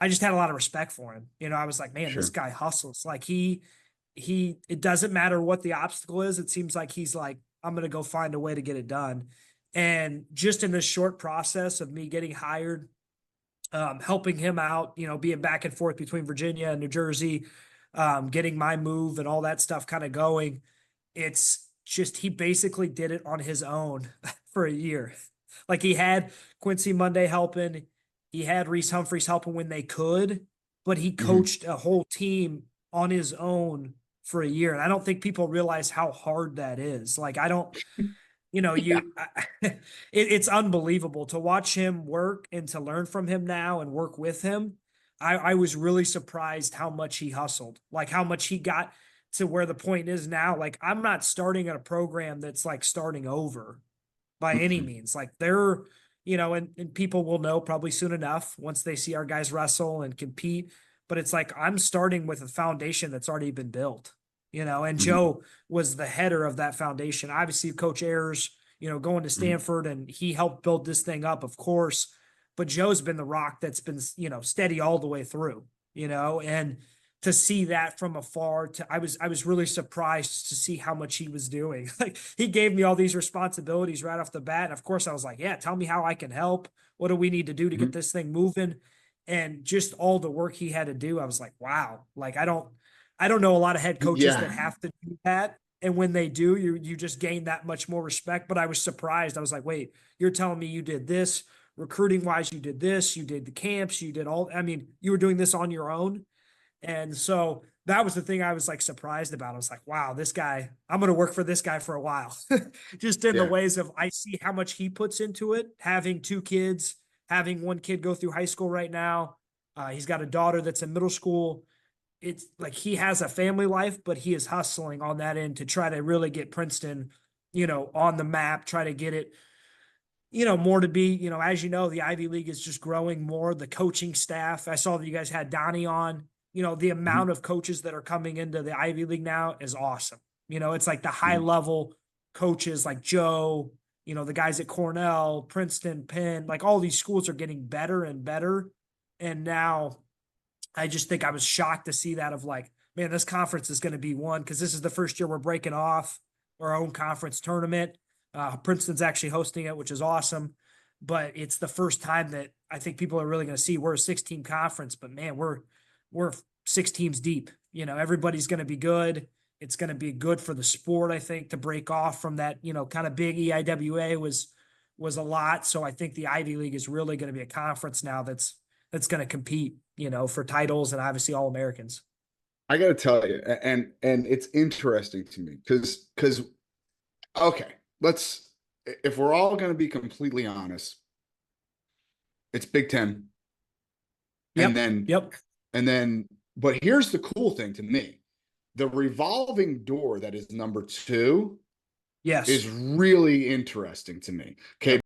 I just had a lot of respect for him. I was like, man, this Sure. guy hustles. Like it doesn't matter what the obstacle is. It seems like he's like, I'm going to go find a way to get it done. And just in this short process of me getting hired, helping him out, being back and forth between Virginia and New Jersey, getting my move and all that stuff kind of going. It's just, he basically did it on his own for a year. Like he had Quincy Monday helping, he had Reese Humphreys helping when they could, but he Mhm. coached a whole team on his own for a year. And I don't think people realize how hard that is. Like, I don't, Yeah. it's unbelievable to watch him work and to learn from him now and work with him. I was really surprised how much he hustled, like how much he got to where the point is now. Like, I'm not starting at a program that's like starting over by any Mhm. means. Like they're, and people will know probably soon enough once they see our guys wrestle and compete. But it's like I'm starting with a foundation that's already been built, and Mhm. Joe was the header of that foundation. Obviously, Coach Ayers, going to Mhm. Stanford and he helped build this thing up, of course. But Joe's been the rock that's been, steady all the way through, and to see that from afar, I was really surprised to see how much he was doing. Like he gave me all these responsibilities right off the bat. And of course I was like, yeah, tell me how I can help. What do we need to do to get Mhm. this thing moving? And just all the work he had to do, I was like, wow. Like I don't know a lot of head coaches that Yeah. have to do that. And when they do, you just gain that much more respect. But I was surprised. I was like, wait, you're telling me you did this recruiting wise, you did this, you did the camps, you did all, I mean, you were doing this on your own. And so that was the thing I was like surprised about. I was like, wow, this guy, I'm going to work for this guy for a while. Just in the Yeah. ways of I see how much he puts into it, having two kids, having one kid go through high school right now. He's got a daughter that's in middle school. It's like he has a family life, but he is hustling on that end to try to really get Princeton, on the map, try to get it, more to be, as the Ivy League is just growing more. The coaching staff, I saw that you guys had Donnie on, the Mhm. amount of coaches that are coming into the Ivy League now is awesome. It's like the high Mhm. level coaches like Joe, the guys at Cornell, Princeton, Penn, like all these schools are getting better and better. And now I just think I was shocked to see that of like, man, this conference is going to be one because this is the first year we're breaking off our own conference tournament. Princeton's actually hosting it, which is awesome. But it's the first time that I think people are really going to see we're a 16 conference. But man, we're 6 teams deep. Everybody's going to be good. It's going to be good for the sport, I think, to break off from that. Kind of big EIWA was a lot. So I think the Ivy League is really going to be a conference now that's going to compete, for titles and obviously all Americans. I got to tell you, and it's interesting to me because okay, let's if we're all going to be completely honest, it's Big Ten, and Yep. then Yep. and then, but here's the cool thing to me: the revolving door that is number two Yes. is really interesting to me. Okay, Yep.